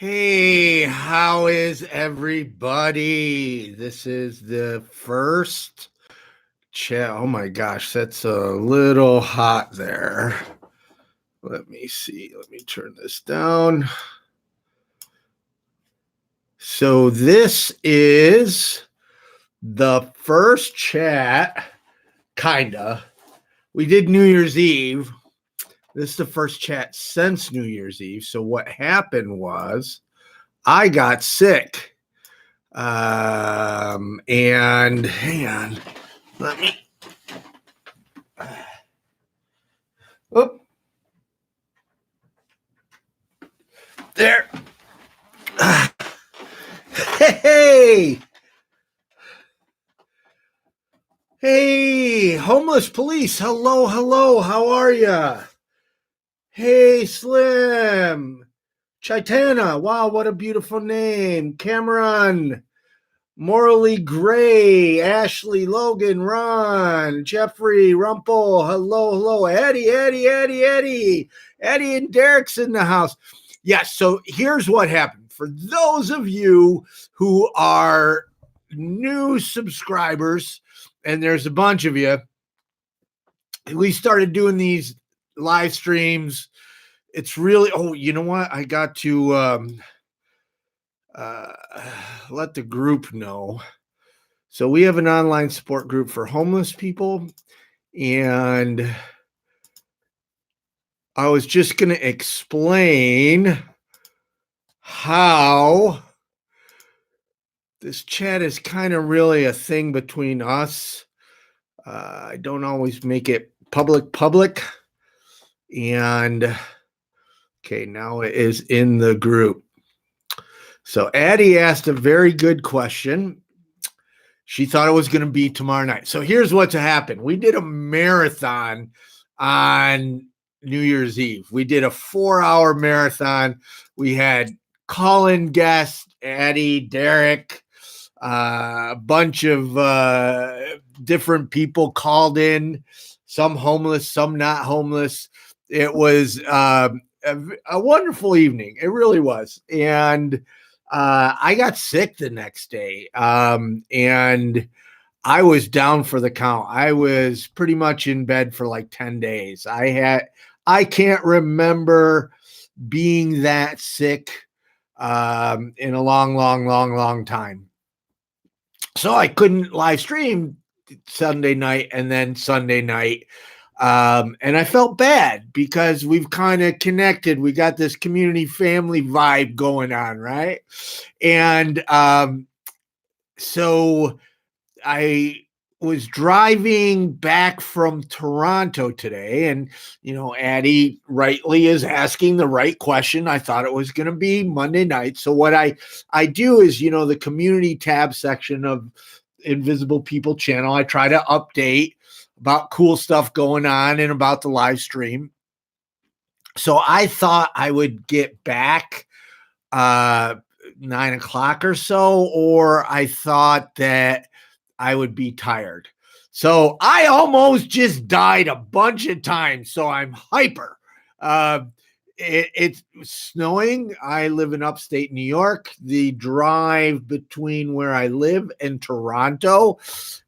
Hey, how is everybody? This is the first chat. Oh my gosh, that's a little hot there. Let me see. Let me turn this down. So, this is the first chat, kinda. We did New Year's Eve. This is the first chat since New Year's Eve. So, what happened was I got sick. And hang on, let me. Oh, there. Hey, hey, homeless police. Hello, hello. How are ya? Hey, Slim. Chaitana. Wow, what a beautiful name. Cameron. Morally Gray, Ashley, Logan, Ron, Jeffrey, Rumpel, hello, Eddie, and Derek's in the house. Yes, so here's what happened. For those of you who are new subscribers, and there's a bunch of you, we started doing these live streams. It's really, you know what? I got to let the group know. So we have an online support group for homeless people, and I was just going to explain how this chat is kind of really a thing between us. I don't always make it public. And okay, now it is in the group. So Addie asked a very good question. She thought it was going to be tomorrow night. So here's what's happened. We did a marathon on New Year's Eve. We did a 4-hour marathon. We had call-in guests, Addie, Derek, a bunch of different people called in, some homeless, some not homeless. It was a wonderful evening. It really was. And I got sick the next day, and I was down for the count. I was pretty much in bed for like 10 days. I can't remember being that sick in a long time. So I couldn't live stream Sunday night and then Sunday night. And I felt bad because we've kind of connected. We got this community family vibe going on, right? And so I was driving back from Toronto today, and Addie rightly is asking the right question. I thought it was going to be Monday night. So what I do is, the community tab section of Invisible People channel, I try to update about cool stuff going on and about the live stream. So I thought I would get back 9:00 or so, or I thought that I would be tired. So I almost just died a bunch of times. So I'm hyper. It's snowing. I live in upstate New York. The drive between where I live and Toronto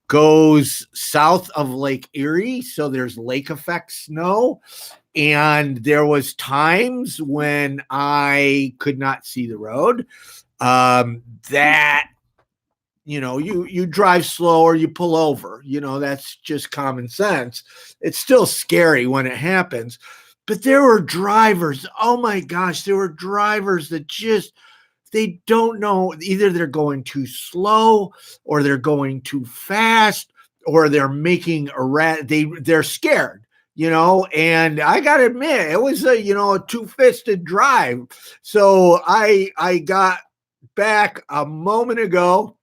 goes south of Lake Erie. So there's lake effect snow. And there was times when I could not see the road. That you drive slow or you pull over, that's just common sense. It's still scary when it happens, but there were drivers. Oh my gosh. There were drivers that they don't know. Either they're going too slow or they're going too fast or they're making they're scared, and I got to admit, it was a two-fisted drive. So I got back a moment ago,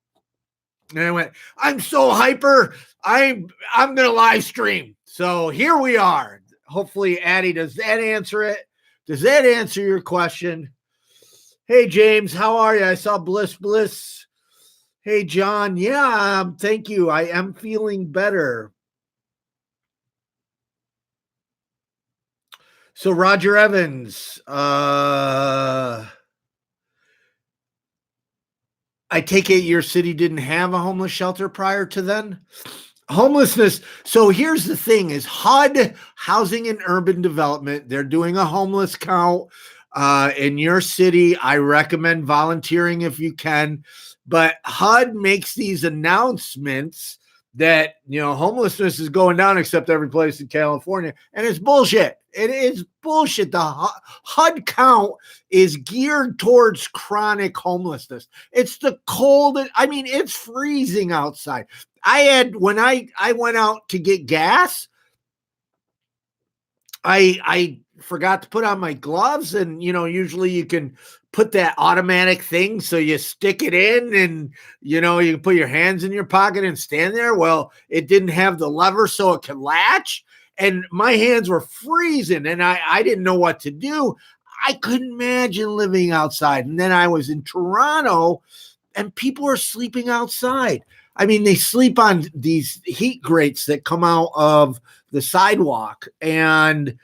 and I went, I'm so hyper. I'm going to live stream. So here we are. Hopefully, Addie, does that answer it? Does that answer your question? Hey, James, how are you? I saw Bliss. Hey, John. Yeah, thank you. I am feeling better. So Roger Evans, I take it your city didn't have a homeless shelter prior to then? Homelessness. So here's the thing is HUD, Housing and Urban Development, they're doing a homeless count in your city. I recommend volunteering if you can. But HUD makes these announcements that, homelessness is going down except every place in California. And it's bullshit. It is bullshit. The HUD count is geared towards chronic homelessness. It's the cold. I mean, it's freezing outside. When I went out to get gas, I forgot to put on my gloves, and usually you can put that automatic thing so you stick it in and you can put your hands in your pocket and stand there. Well, it didn't have the lever so it could latch, and my hands were freezing and I didn't know what to do. I couldn't imagine living outside. And then I was in Toronto and people are sleeping outside. I mean, they sleep on these heat grates that come out of the sidewalk, and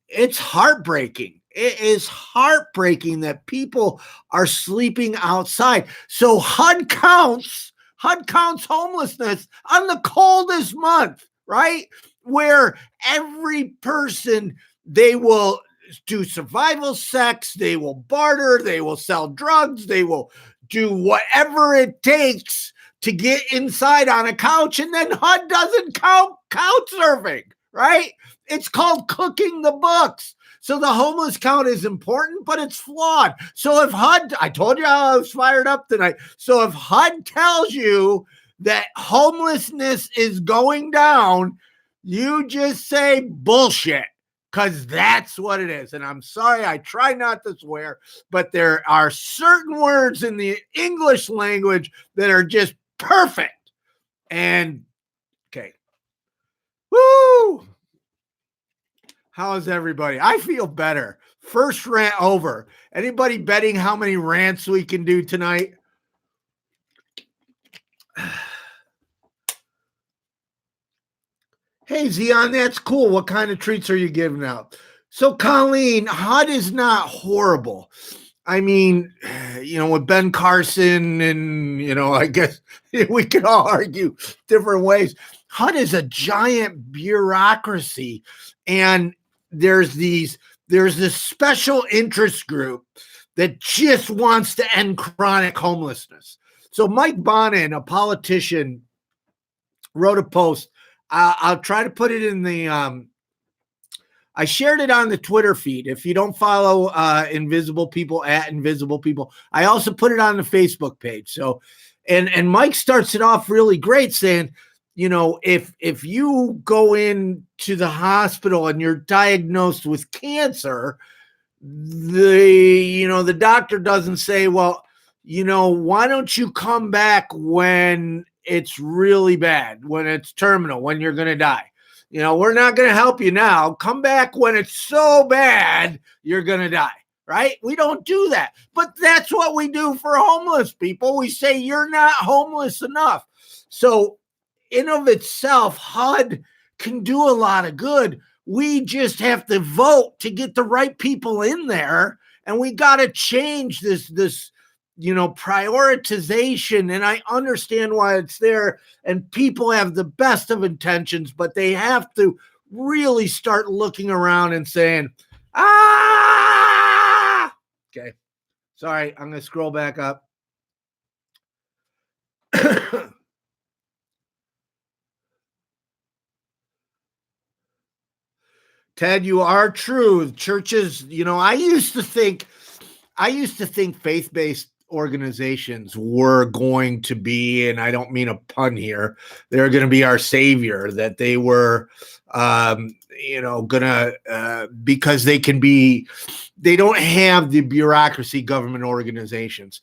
it's heartbreaking. It is heartbreaking that people are sleeping outside. So HUD counts homelessness on the coldest month, right? Where every person, they will do survival sex, they will barter, they will sell drugs, they will do whatever it takes to get inside on a couch. And then HUD doesn't count couch surfing, right? It's called cooking the books. So the homeless count is important, but it's flawed. So if HUD, I told you how I was fired up tonight. So if HUD tells you that homelessness is going down, you just say bullshit, because that's what it is. And I'm sorry, I try not to swear, but there are certain words in the English language that are just perfect. And okay. Woo! How's everybody? I feel better. First rant over. Anybody betting how many rants we can do tonight? Hey, Zion, that's cool. What kind of treats are you giving out? So, Colleen, HUD is not horrible. I mean, with Ben Carson and, I guess we could all argue different ways. HUD is a giant bureaucracy, and there's this special interest group that just wants to end chronic homelessness. So Mike Bonin, a politician, wrote a post. I'll try to put it in the I shared it on the Twitter feed. If you don't follow Invisible People at Invisible People, I also put it on the Facebook page. So, and Mike starts it off really great, saying, if you go into the hospital and you're diagnosed with cancer, the doctor doesn't say, well, why don't you come back when it's really bad, when it's terminal, when you're going to die? We're not going to help you now. Come back when it's so bad, you're going to die, right? We don't do that. But that's what we do for homeless people. We say, you're not homeless enough. So in of itself, HUD can do a lot of good. We just have to vote to get the right people in there. And we got to change this prioritization. And I understand why it's there. And people have the best of intentions, but they have to really start looking around and saying, okay. Sorry, I'm going to scroll back up. Ted, you are true. Churches, I used to think faith-based organizations were going to be, and I don't mean a pun here, they're going to be our savior, that they were, because they don't have the bureaucracy government organizations.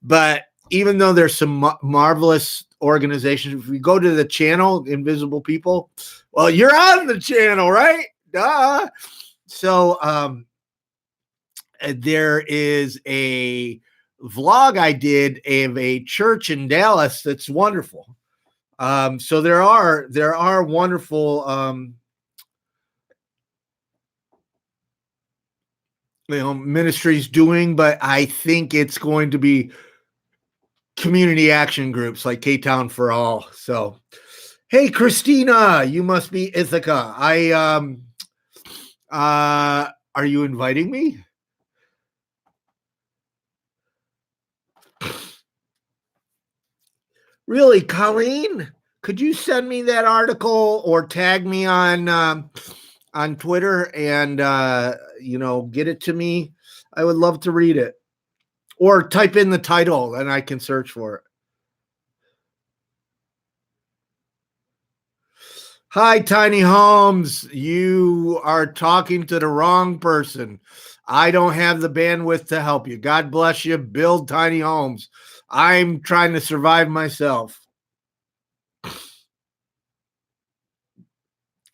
But even though there's some marvelous organizations, if we go to the channel, Invisible People, well, you're on the channel, right? Duh. So there is a vlog I did of a church in Dallas that's wonderful. So there are wonderful ministries doing, but I think it's going to be community action groups like K-Town for All. So, hey, Christina, you must be Ithaca. Are you inviting me? Really, Colleen? Could you send me that article or tag me on Twitter and get it to me? I would love to read it. Or type in the title and I can search for it. Hi, Tiny Homes. You are talking to the wrong person. I don't have the bandwidth to help you. God bless you. Build tiny homes. I'm trying to survive myself.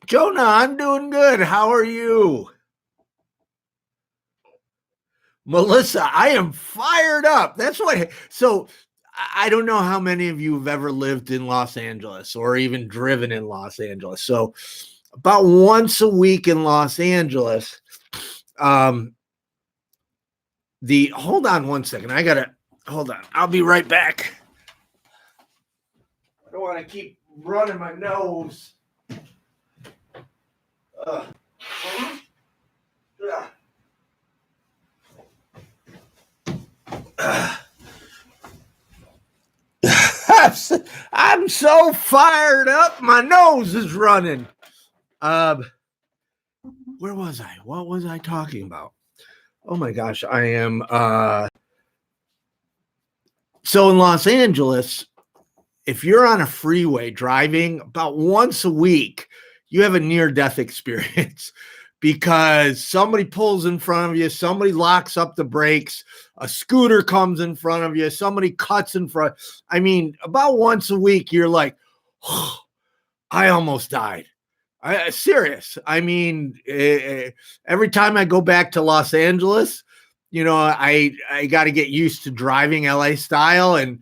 Jonah, I'm doing good. How are you? Melissa, I am fired up. That's what. So I don't know how many of you have ever lived in Los Angeles or even driven in Los Angeles. So about once a week in Los Angeles, hold on one second. Hold on. I'll be right back. I don't want to keep running my nose. I'm so fired up. My nose is running. Where was I? What was I talking about? Oh my gosh, I am. So in Los Angeles, if you're on a freeway driving about once a week, you have a near-death experience because somebody pulls in front of you, somebody locks up the brakes, a scooter comes in front of you, somebody cuts in front. I mean, about once a week, you're like, oh, I almost died. Serious. I mean, every time I go back to Los Angeles, I got to get used to driving LA style, and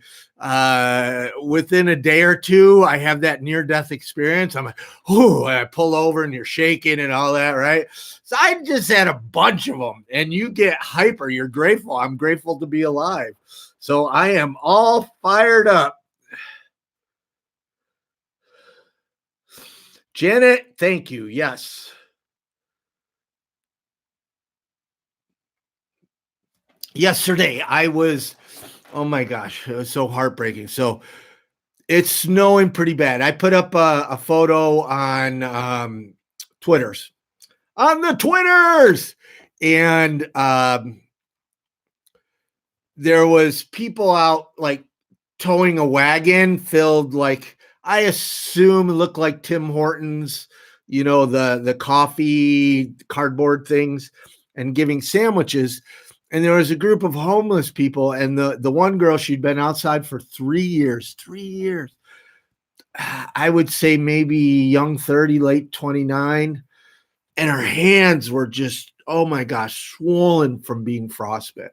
within a day or two, I have that near-death experience. I'm like, oh, I pull over and you're shaking and all that, right? So I just had a bunch of them, and you get hyper. You're grateful. I'm grateful to be alive. So I am all fired up. Janet, thank you. Yes. Yesterday, oh my gosh, it was so heartbreaking. So it's snowing pretty bad. I put up a photo on on the Twitters, and there was people out like towing a wagon filled, like, I assume it looked like Tim Hortons, the coffee cardboard things, and giving sandwiches. And there was a group of homeless people, and the one girl, she'd been outside for 3 years. 3 years. I would say maybe young 30, late 29, and her hands were just, oh my gosh, swollen from being frostbit.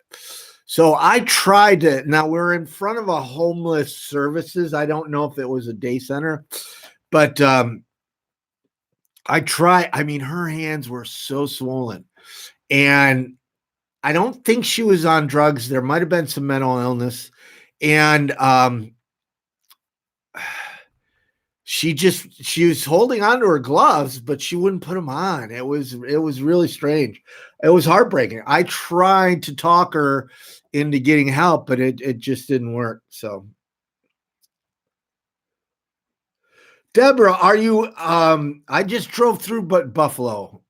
So I tried to. Now we're in front of a homeless services. I don't know if it was a day center, but I tried. I mean, her hands were so swollen, and I don't think she was on drugs. There might have been some mental illness, and she was holding on to her gloves, but she wouldn't put them on. It was really strange. It was heartbreaking. I tried to talk her into getting help, but it just didn't work. So, Deborah, are you? I just drove through Buffalo.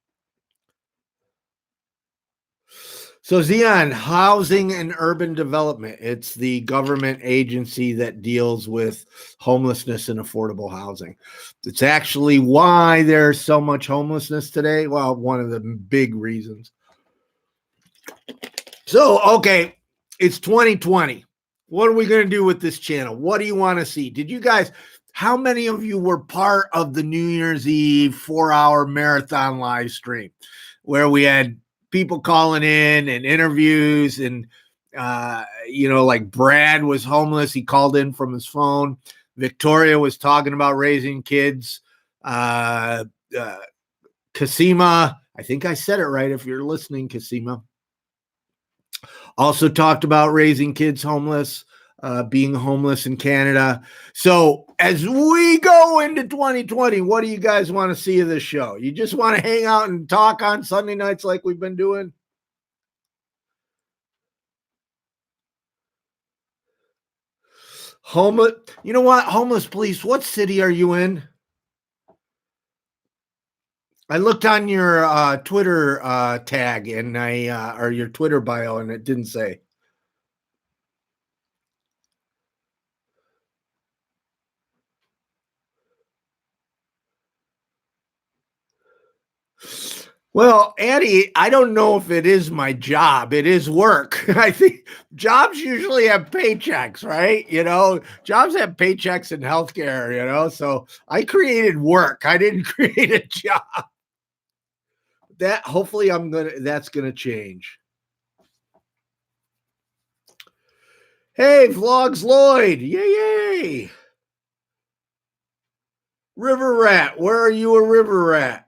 So, Zion, Housing and Urban Development. It's the government agency that deals with homelessness and affordable housing. It's actually why there's so much homelessness today. Well, one of the big reasons. So, okay, it's 2020. What are we going to do with this channel? What do you want to see? How many of you were part of the New Year's Eve 4-hour marathon live stream where we had people calling in and interviews, and like Brad was homeless, he called in from his phone. Victoria was talking about raising kids. Kasima, I think I said it right if you're listening, Kasima, also talked about raising kids homeless. being homeless in Canada. So as we go into 2020, what do you guys want to see of this show? You just want to hang out and talk on Sunday nights like we've been doing? Homeless, you know what? Homeless police, what city are you in? I looked on your Twitter tag and or your Twitter bio, and it didn't say. Well, Addie, I don't know if it is my job. It is work. I think jobs usually have paychecks, right? Jobs have paychecks in healthcare, so I created work. I didn't create a job. That hopefully that's gonna change. Hey, Vlogs Lloyd. Yay. River Rat. Where are you a river rat?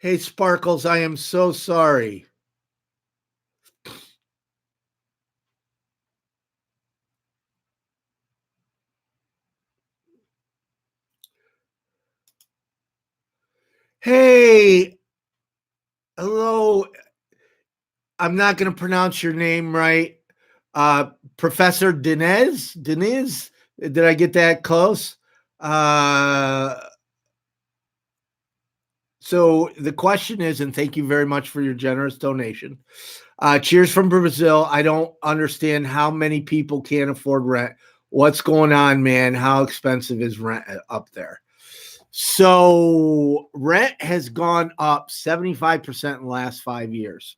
Hey, Sparkles, I am so sorry. Hey, hello. I'm not going to pronounce your name right. Professor Deniz, did I get that close? So the question is, and thank you very much for your generous donation. Cheers from Brazil. I don't understand how many people can't afford rent. What's going on, man? How expensive is rent up there? So rent has gone up 75% in the last 5 years.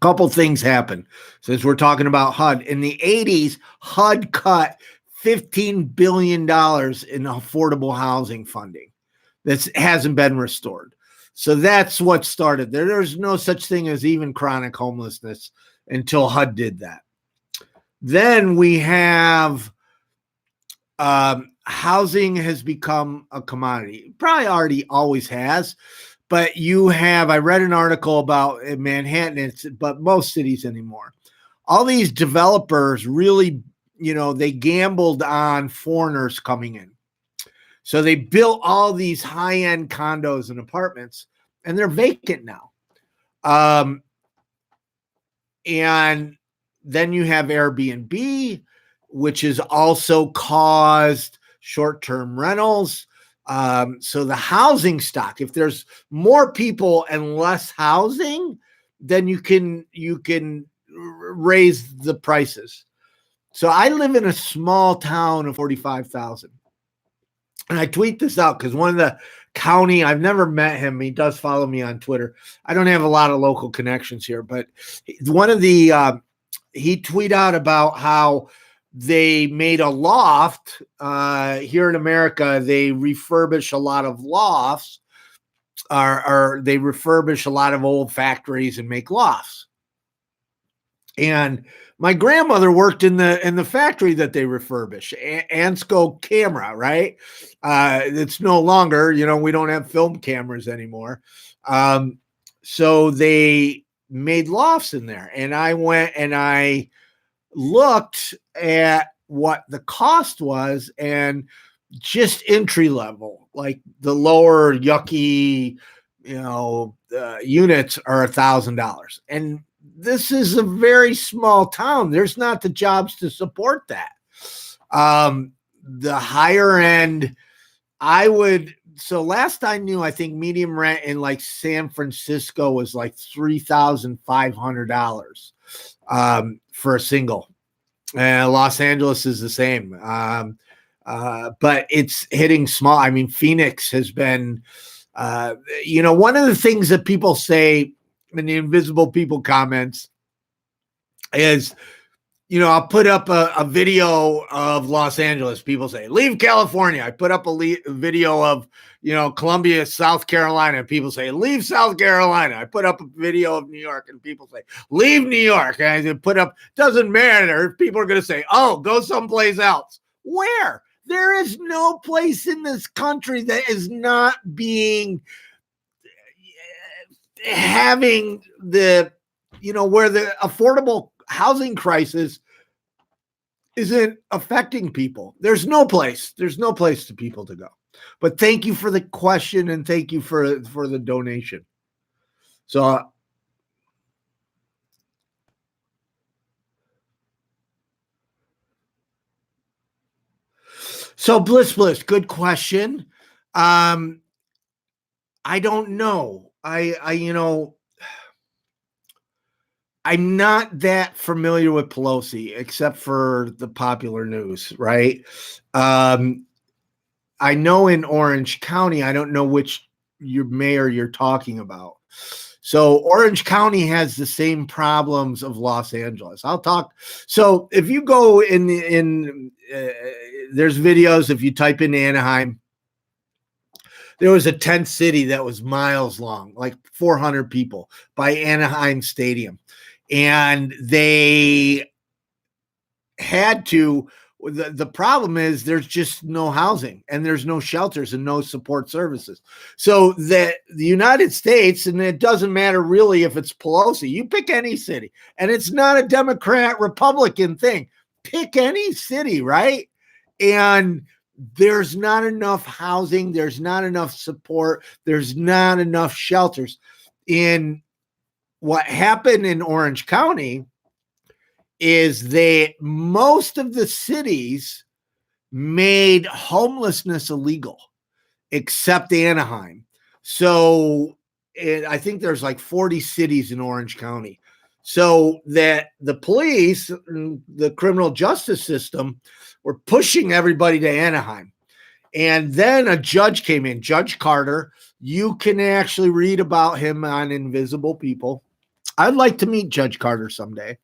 Couple things happened since we're talking about HUD. In the 80s, HUD cut $15 billion in affordable housing funding that hasn't been restored. So that's what started there. There's no such thing as even chronic homelessness until HUD did that. Then we have housing has become a commodity. Probably already always has. But I read an article about in Manhattan, but most cities anymore. All these developers really, they gambled on foreigners coming in. So they built all these high-end condos and apartments, and they're vacant now. And then you have Airbnb, which has also caused short-term rentals. So the housing stock, if there's more people and less housing, then you can raise the prices. So I live in a small town of 45,000. And I tweet this out because one of the county, I've never met him. He does follow me on Twitter. I don't have a lot of local connections here, but one of the, he tweeted out about how they made a loft here in America. They refurbish a lot of lofts, or they refurbish a lot of old factories and make lofts. And my grandmother worked in the factory that they refurbish, Ansco Camera, right? It's no longer, we don't have film cameras anymore. So they made lofts in there, and I went and I looked at what the cost was, and just entry level, like the lower yucky, units are $1,000. And this is a very small town. There's not the jobs to support that. The higher end, so last I knew, I think medium rent in like San Francisco was like $3,500 for a single. Los Angeles is the same. But it's hitting small. I mean, Phoenix has been, one of the things that people say in the invisible people comments is, I'll put up a video of Los Angeles. People say, leave California. I put up a video of, Columbia, South Carolina. And people say, leave South Carolina. I put up a video of New York, and people say, leave New York. And I put up, doesn't matter. People are going to say, oh, go someplace else. Where? There is no place in this country that is not being having the, where the affordable housing crisis isn't affecting people. There's no place to people to go. But thank you for the question, and thank you for the donation. So Bliss, good question. I don't know. I'm not that familiar with Pelosi, except for the popular news, right? I know in Orange County, I don't know which your mayor you're talking about. So Orange County has the same problems of Los Angeles. So if you go there's videos, if you type in Anaheim, there was a tent city that was miles long, like 400 people by Anaheim Stadium. And they had to, the problem is there's just no housing, and there's no shelters and no support services. So the United States, and it doesn't matter really if it's Pelosi, you pick any city, and it's not a Democrat Republican thing. Pick any city, right? And there's not enough housing, there's not enough support, there's not enough shelters. In what happened in Orange County is most of the cities made homelessness illegal, except Anaheim. So I think there's like 40 cities in Orange County. So that the police, the criminal justice system, were pushing everybody to Anaheim. And then a judge came in, Judge Carter. You can actually read about him on Invisible People. I'd like to meet Judge Carter someday,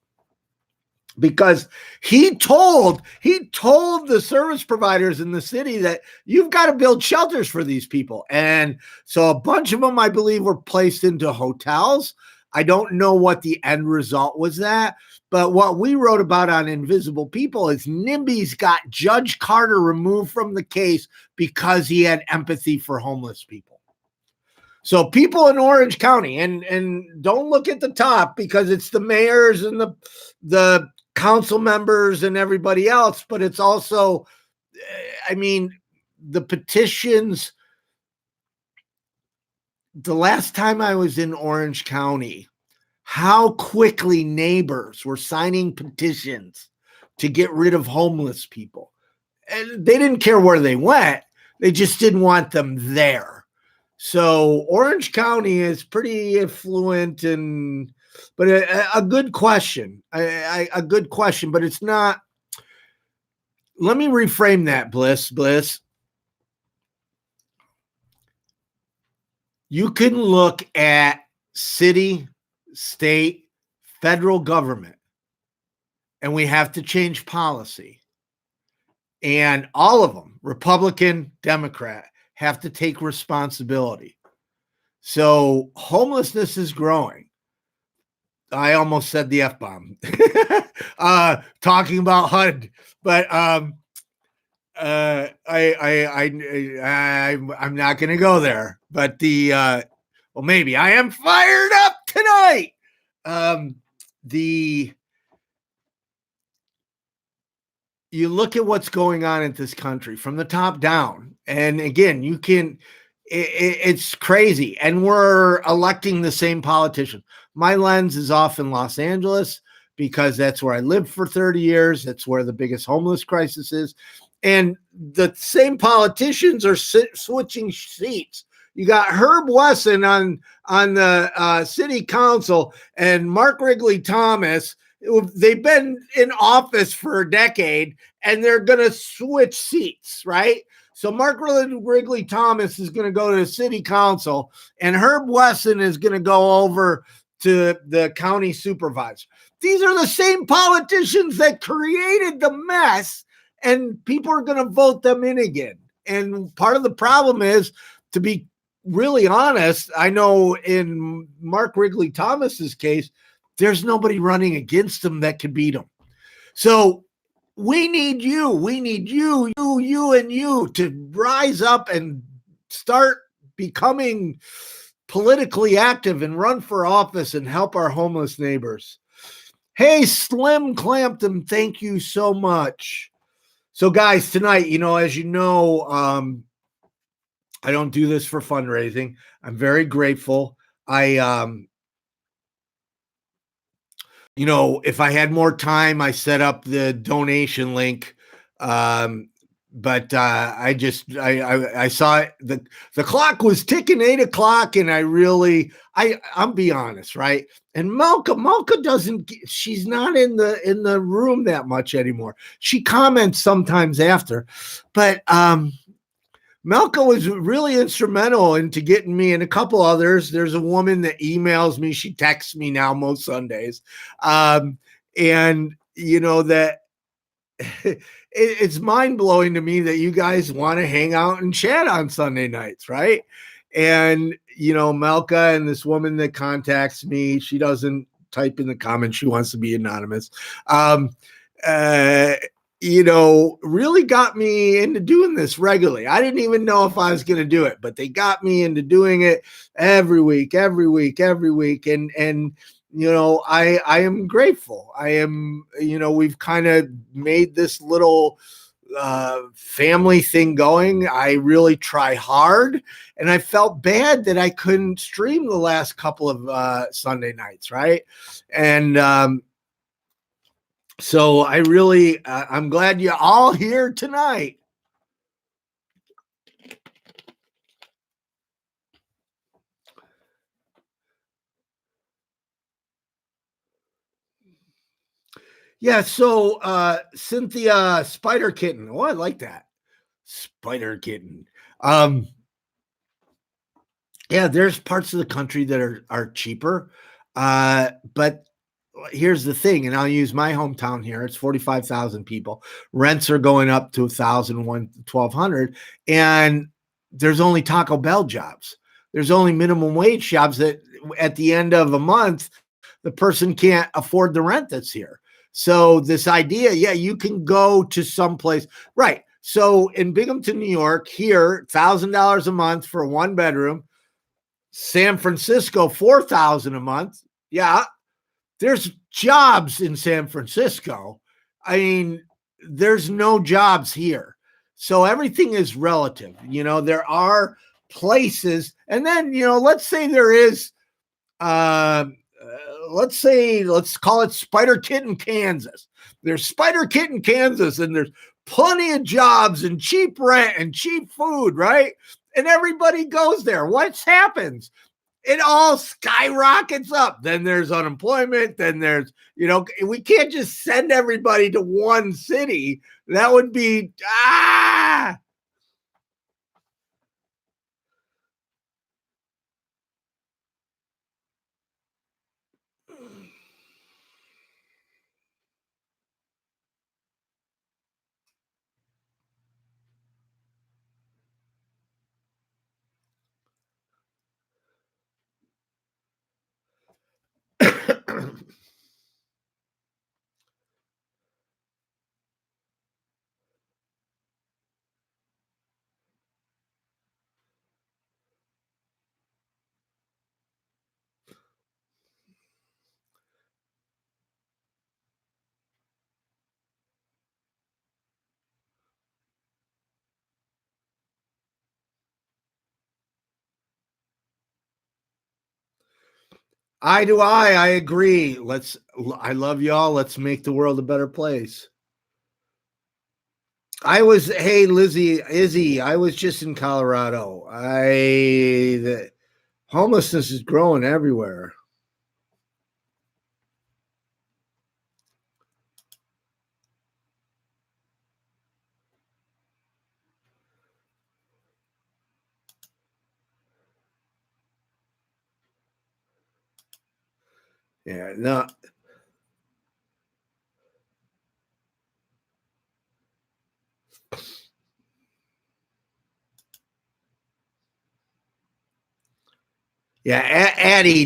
because he told the service providers in the city that you've got to build shelters for these people. And so a bunch of them, I believe, were placed into hotels. I don't know what the end result was that, but what we wrote about on Invisible People is NIMBY's got Judge Carter removed from the case because he had empathy for homeless people. So people in Orange County, and don't look at the top, because it's the mayors and the council members and everybody else, but it's also, the petitions. The last time I was in Orange County, how quickly neighbors were signing petitions to get rid of homeless people. And they didn't care where they went. They just didn't want them there. So Orange County is pretty affluent, but a good question, a good question, but it's not. Let me reframe that, Bliss. You can look at city, state, federal government, and we have to change policy. And all of them, Republican, Democrat, have to take responsibility. So homelessness is growing. I almost said the F-bomb. Talking about HUD, but I'm not going to go there. But maybe I am fired up tonight. You look at what's going on in this country from the top down, and again, it's crazy. And we're electing the same politician. My lens is off in Los Angeles, because that's where I lived for 30 years. That's where the biggest homeless crisis is. And the same politicians are switching seats. You got Herb Wesson on the city council, and Mark Wrigley Thomas. They've been in office for a decade, and they're going to switch seats, right? So Mark Wrigley Thomas is going to go to the city council, and Herb Wesson is going to go over to the county supervisor. These are the same politicians that created the mess, and people are going to vote them in again. And part of the problem is, to be really honest, I know in Mark Wrigley Thomas's case, there's nobody running against him that could beat him. So we need you and you to rise up and start becoming politically active and run for office and help our homeless neighbors. Hey, Slim Clampton, thank you so much. So, guys, tonight, as you know, I don't do this for fundraising. I'm very grateful. If I had more time, I set up the donation link. But I saw it, the clock was ticking 8 o'clock, and I'm be honest, right? And Malka she's not in the room that much anymore. She comments sometimes after, but Melka was really instrumental into getting me and a couple others. There's a woman that emails me. She texts me now most Sundays. And that it's mind blowing to me that you guys want to hang out and chat on Sunday nights. Right. And, Melka and this woman that contacts me, she doesn't type in the comments. She wants to be anonymous. Really got me into doing this regularly. I didn't even know if I was going to do it, but they got me into doing it every week. And I am grateful. We've kind of made this little family thing going. I really try hard, and I felt bad that I couldn't stream the last couple of Sunday nights. Right. And, so I'm glad you're all here tonight. Yeah. So, Cynthia Spider Kitten. Oh, I like that. Spider Kitten. Yeah, there's parts of the country that are cheaper. But here's the thing, and I'll use my hometown here. It's 45,000 people. Rents are going up to 1,000, 1,200, and there's only Taco Bell jobs. There's only minimum wage jobs that at the end of a month, the person can't afford the rent that's here. So this idea, yeah, you can go to someplace, right? So in Binghamton, New York, here, $1,000 a month for a 1-bedroom. San Francisco, 4,000 a month. Yeah, there's jobs in San Francisco. I mean, there's no jobs here. So everything is relative. There are places, and then, let's say there is, let's call it Spider Kitten, Kansas. There's Spider Kitten, Kansas, and there's plenty of jobs and cheap rent and cheap food, right? And everybody goes there. What happens? It all skyrockets up. Then there's unemployment. Then there's, we can't just send everybody to one city. That would be, I agree. I love y'all. Let's make the world a better place. Hey, Izzy, I was just in Colorado. The homelessness is growing everywhere. Yeah, no. Yeah, Addie,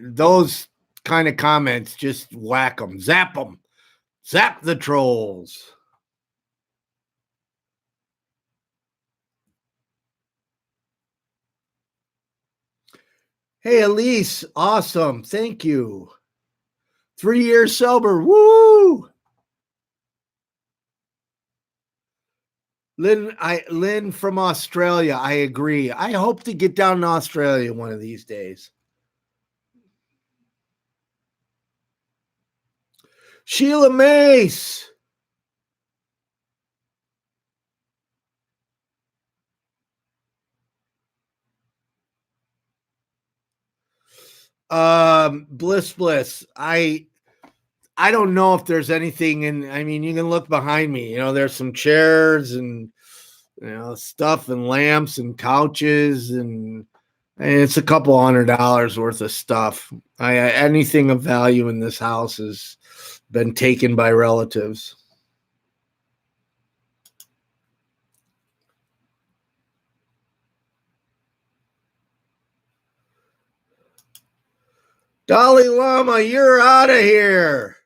those kind of comments, just whack them, zap the trolls. Hey, Elise. Awesome. Thank you. 3 years sober. Woo! Lynn from Australia. I agree. I hope to get down to Australia one of these days. Sheila Mace. Bliss. I don't know if there's anything in, I mean, you can look behind me, there's some chairs and stuff and lamps and couches and it's a couple $100 worth of stuff. Anything of value in this house has been taken by relatives. Dalai Lama, you're out of here.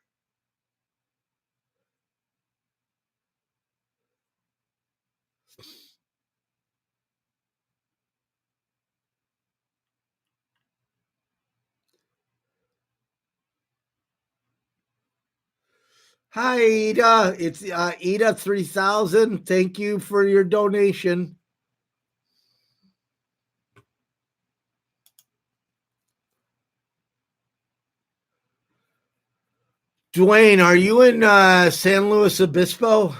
Hi, Ida. It's Ida 3000. Thank you for your donation. Dwayne, are you in San Luis Obispo?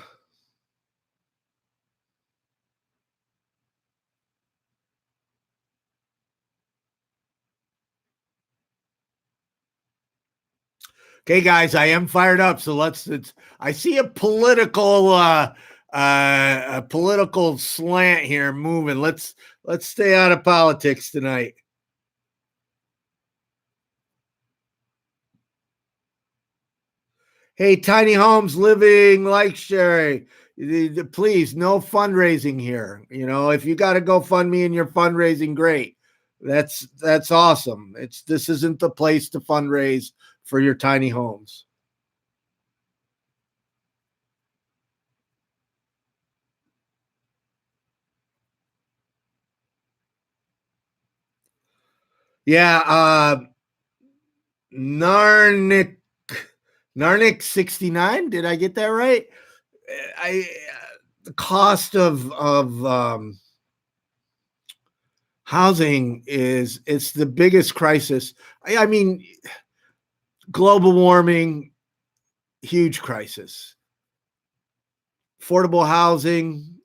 Okay, guys, I am fired up. So I see a political slant here moving. Let's stay out of politics tonight. Hey, tiny homes, living, like sharing. Please, no fundraising here. If you got to go fund me and you're fundraising, great. That's awesome. This isn't the place to fundraise for your tiny homes. Yeah, Narnik 69. Did I get that right? The cost of housing it's the biggest crisis. I mean, global warming, huge crisis. Affordable housing,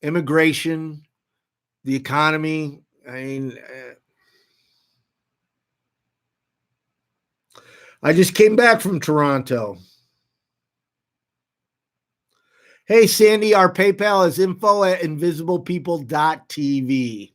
immigration, the economy. I mean, I just came back from Toronto. Hey, Sandy, our PayPal is info@invisiblepeople.tv.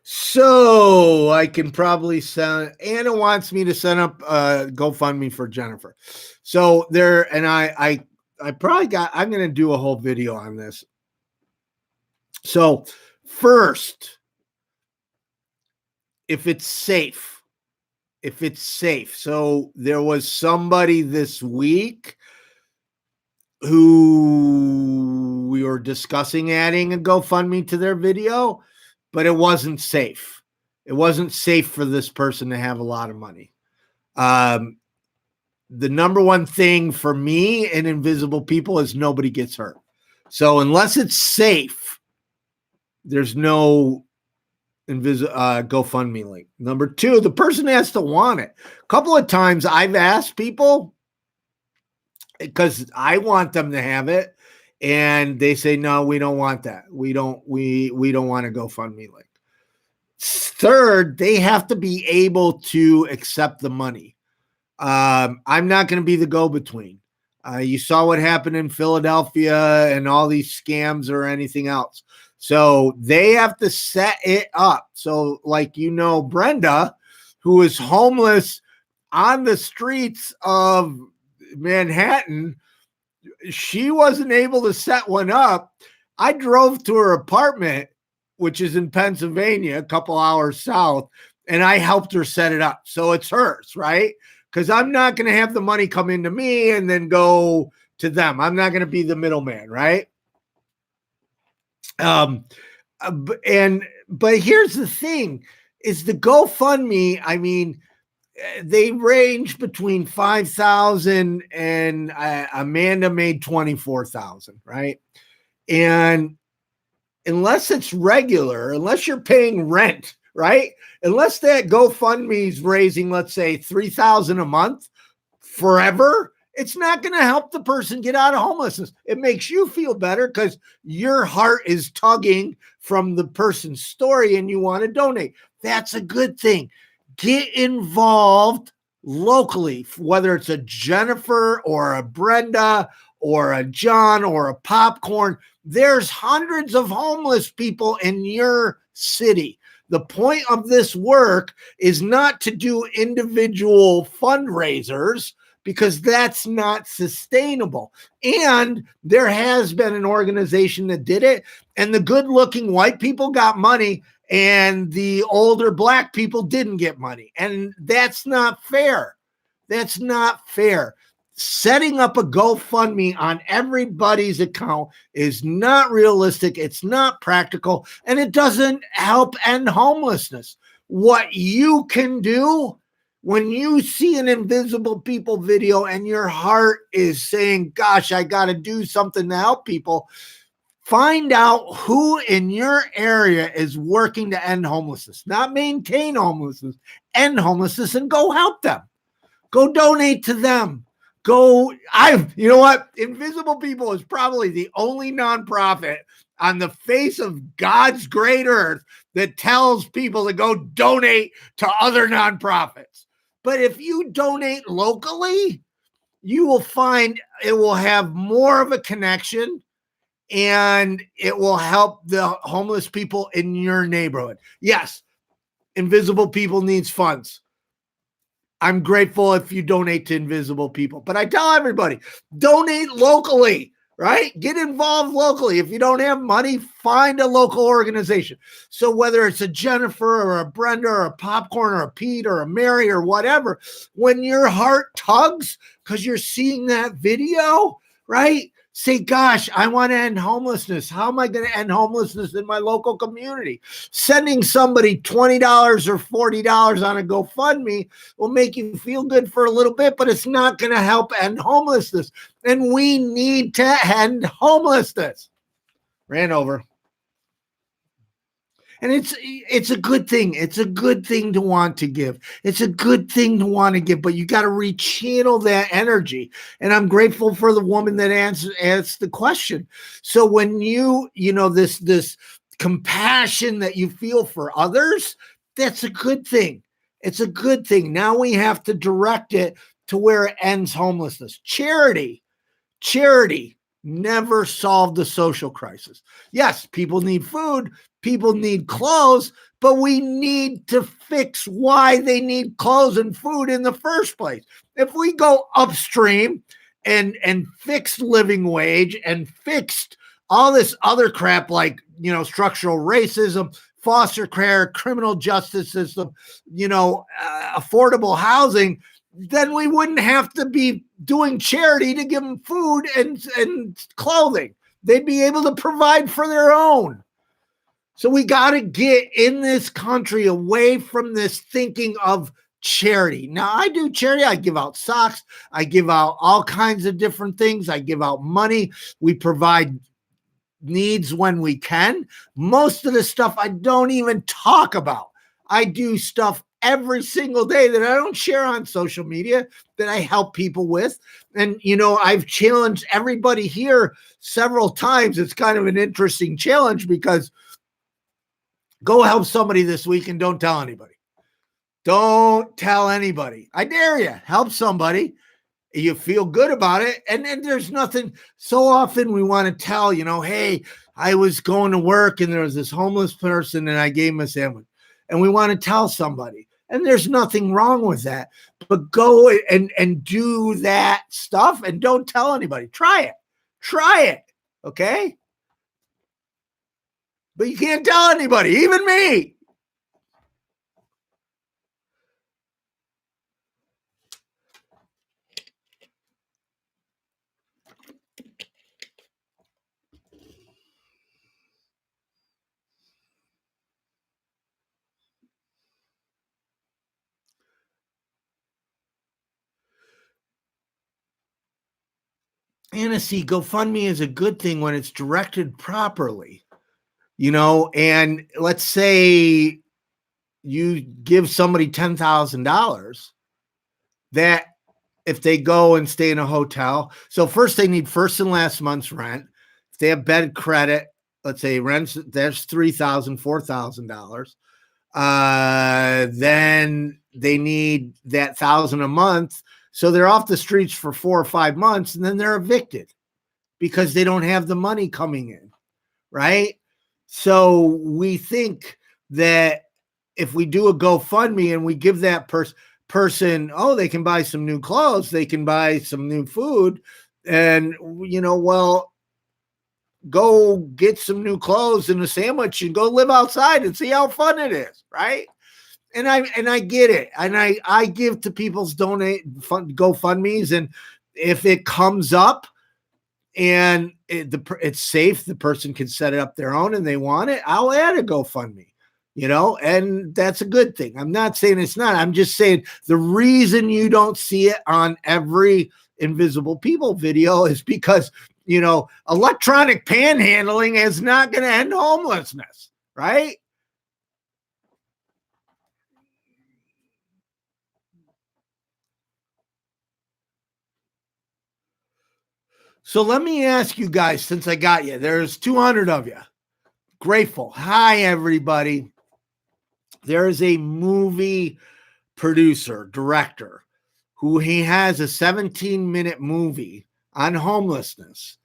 So I can probably send. Anna wants me to send up GoFundMe for Jennifer. So there, and I probably got. I'm going to do a whole video on this. So first, if it's safe. So there was somebody this week who we were discussing adding a GoFundMe to their video, but it wasn't safe. It wasn't safe for this person to have a lot of money. The number one thing for me and Invisible People is nobody gets hurt. So unless it's safe, there's no GoFundMe link. Number two, the person has to want it. A couple of times I've asked people because I want them to have it, and they say, no, we don't want that. We don't want a GoFundMe link. Third, they have to be able to accept the money. I'm not going to be the go-between. You saw what happened in Philadelphia and all these scams or anything else. So they have to set it up. So like, Brenda, who is homeless on the streets of Manhattan, she wasn't able to set one up. I drove to her apartment, which is in Pennsylvania, a couple hours south, and I helped her set it up. So it's hers, right? Because I'm not going to have the money come into me and then go to them. I'm not going to be the middleman, right? But here's the thing is the GoFundMe, I mean, they range between 5,000 and Amanda made 24,000, right? And unless it's regular, unless you're paying rent, right? Unless that GoFundMe is raising, let's say 3,000 a month forever, it's not going to help the person get out of homelessness. It makes you feel better because your heart is tugging from the person's story and you want to donate. That's a good thing. Get involved locally, whether it's a Jennifer or a Brenda or a John or a Popcorn. There's hundreds of homeless people in your city. The point of this work is not to do individual fundraisers because that's not sustainable. And there has been an organization that did it, and the good-looking white people got money and the older black people didn't get money. And that's not fair. That's not fair. Setting up a GoFundMe on everybody's account is not realistic. It's not practical, and it doesn't help end homelessness. What you can do when you see an Invisible People video and your heart is saying, gosh, I got to do something to help people, find out who in your area is working to end homelessness, not maintain homelessness, end homelessness, and go help them. Go donate to them. You know what? Invisible People is probably the only nonprofit on the face of God's great earth that tells people to go donate to other nonprofits. But if you donate locally, you will find it will have more of a connection and it will help the homeless people in your neighborhood. Yes, Invisible People needs funds. I'm grateful if you donate to Invisible People, but I tell everybody, donate locally, right? Get involved locally. If you don't have money, find a local organization. So whether it's a Jennifer or a Brenda or a Popcorn or a Pete or a Mary or whatever, when your heart tugs because you're seeing that video, right? Say, gosh, I want to end homelessness. How am I going to end homelessness in my local community? Sending somebody $20 or $40 on a GoFundMe will make you feel good for a little bit, but it's not going to help end homelessness. And we need to end homelessness. Ran over. And it's a good thing. It's a good thing to want to give. It's a good thing to want to give, but you got to rechannel that energy. And I'm grateful for the woman that asked the question. So when this compassion that you feel for others, that's a good thing. It's a good thing. Now we have to direct it to where it ends homelessness. Charity never solved the social crisis. Yes, people need food, people need clothes, but we need to fix why they need clothes and food in the first place. If we go upstream and fixed living wage and fixed all this other crap like, structural racism, foster care, criminal justice system, affordable housing, then we wouldn't have to be doing charity to give them food and clothing. They'd be able to provide for their own. So we got to get in this country away from this thinking of charity. Now, I do charity. I give out socks. I give out all kinds of different things. I give out money. We provide needs when we can. Most of the stuff I don't even talk about. I do stuff every single day that I don't share on social media that I help people with. And, I've challenged everybody here several times. It's kind of an interesting challenge because go help somebody this week and don't tell anybody. Don't tell anybody. I dare you. Help somebody. You feel good about it. And then there's nothing. So often we want to tell, hey, I was going to work and there was this homeless person and I gave him a sandwich. And we want to tell somebody. And there's nothing wrong with that. But go and do that stuff and don't tell anybody. Try it. Try it. Okay? But you can't tell anybody, even me. And see, GoFundMe is a good thing when it's directed properly, you know. And let's say you give somebody $10,000, that if they go and stay in a hotel, so first they need first and last month's rent. If they have bed credit, let's say rents, there's $3,000, $4,000. Then they need that 1,000 a month. So they're off the streets for 4 or 5 months, and then they're evicted because they don't have the money coming in, right? So we think that if we do a GoFundMe and we give that person, oh, they can buy some new clothes, they can buy some new food, and well, go get some new clothes and a sandwich and go live outside and see how fun it is, right? And I get it, and I give to people's GoFundMe's, and if it comes up and it's safe, the person can set it up their own and they want it, I'll add a GoFundMe, and that's a good thing. I'm not saying it's not. I'm just saying the reason you don't see it on every Invisible People video is because, electronic panhandling is not going to end homelessness, right? So let me ask you guys, since I got you, there's 200 of you. Grateful. Hi, everybody. There is a movie producer, director, who he has a 17-minute movie on homelessness,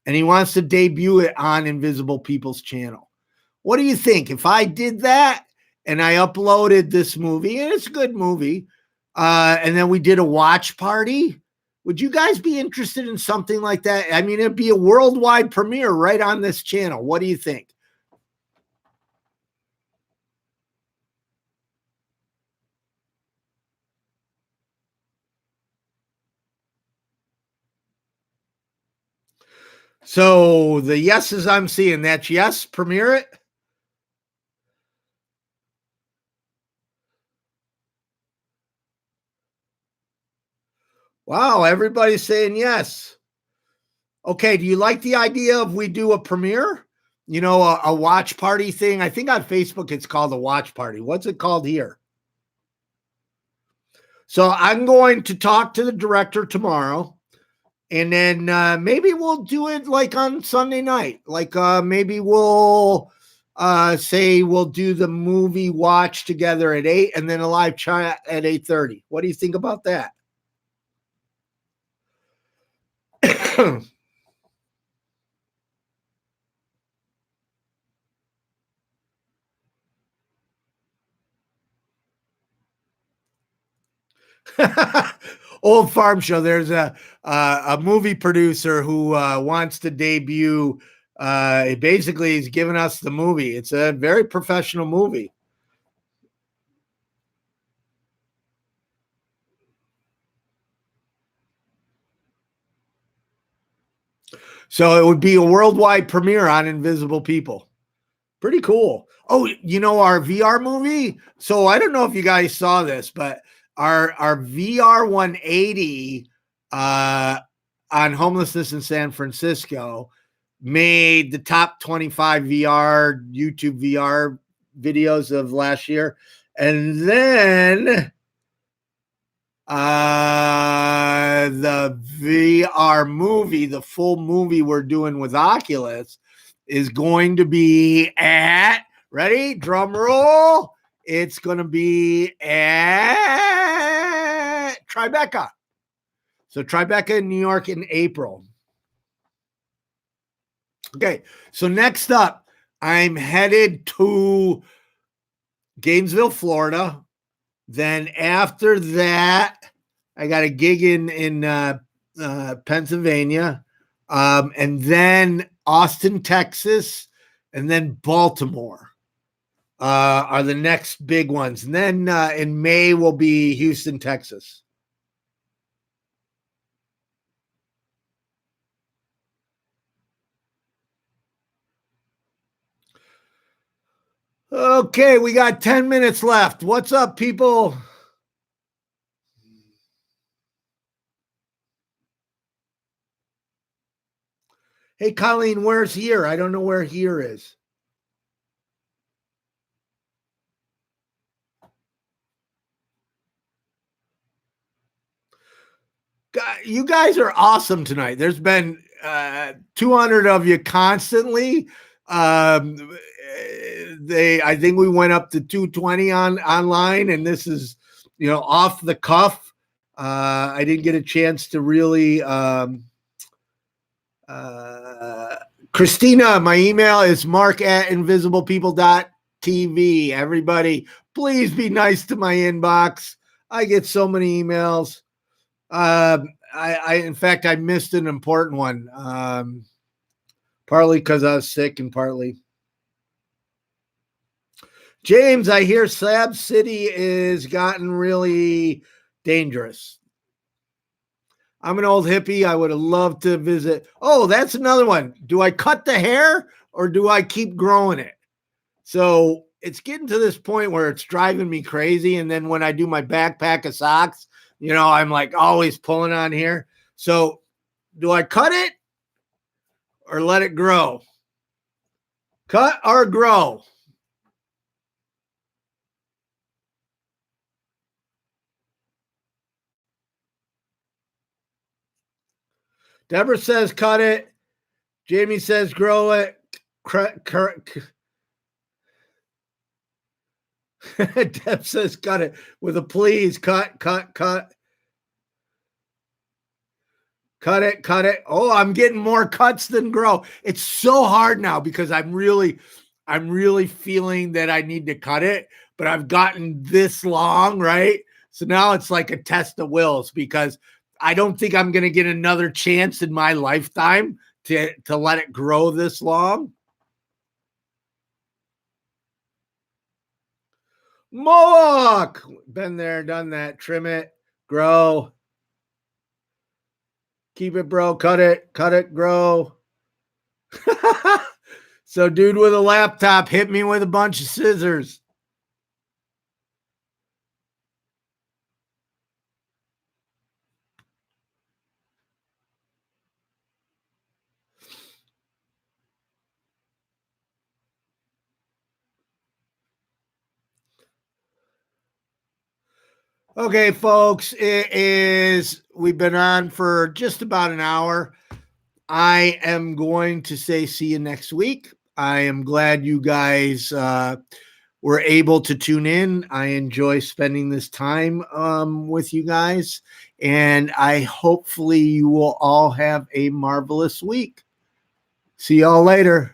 and he wants to debut it on Invisible People's channel. What do you think? If I did that and I uploaded this movie, and it's a good movie, and then we did a watch party, would you guys be interested in something like that? I mean, it'd be a worldwide premiere right on this channel. What do you think? So the yeses I'm seeing, that's yes, premiere it. Wow, everybody's saying yes. Okay, do you like the idea of we do a premiere? A watch party thing. I think on Facebook it's called a watch party. What's it called here? So I'm going to talk to the director tomorrow, and then maybe we'll do it like on Sunday night. Like maybe we'll say we'll do the movie watch together at 8 and then a live chat at 8:30. What do you think about that? Old Farm Show. There's a movie producer who wants to debut. Basically, he's giving us the movie. It's a very professional movie. So it would be a worldwide premiere on Invisible People. Pretty cool. Oh, our VR movie. So I don't know if you guys saw this, but our VR 180 on homelessness in San Francisco made the top 25 YouTube VR videos of last year. And then the VR movie, the full movie we're doing with Oculus, is going to be at, ready, drum roll, it's going to be at Tribeca. So Tribeca in New York in April. Okay, so next up, I'm headed to Gainesville, Florida. Then after that, I got a gig in Pennsylvania, and then Austin, Texas, and then Baltimore are the next big ones. And then in May will be Houston, Texas. Okay, we got 10 minutes left. What's up, people? Hey, Colleen, where's here? I don't know where here is. You guys are awesome tonight. There's been 200 of you constantly. I think we went up to 220 online, and this is, off the cuff. I didn't get a chance to really. Christina, my email is mark@invisiblepeople.tv. Everybody, please be nice to my inbox. I get so many emails. In fact, I missed an important one, partly because I was sick and partly. James, I hear Slab City is gotten really dangerous. I'm an old hippie. I would have loved to visit. Oh, that's another one. Do I cut the hair or do I keep growing it? So it's getting to this point where it's driving me crazy. And then when I do my backpack of socks, I'm like always pulling on here. So do I cut it or let it grow? Cut or grow? Deborah says cut it. Jamie says grow it. Deb says cut it with a please. Cut. Cut it. Oh, I'm getting more cuts than grow. It's so hard now because I'm really feeling that I need to cut it, but I've gotten this long, right? So now it's like a test of wills because I don't think I'm going to get another chance in my lifetime to let it grow this long. Mohawk, been there, done that. Trim it, grow. Keep it, bro. Cut it, grow. So, dude with a laptop hit me with a bunch of scissors. Okay, folks, we've been on for just about an hour. I am going to say see you next week. I am glad you guys were able to tune in. I enjoy spending this time with you guys, and I hopefully you will all have a marvelous week. See y'all later.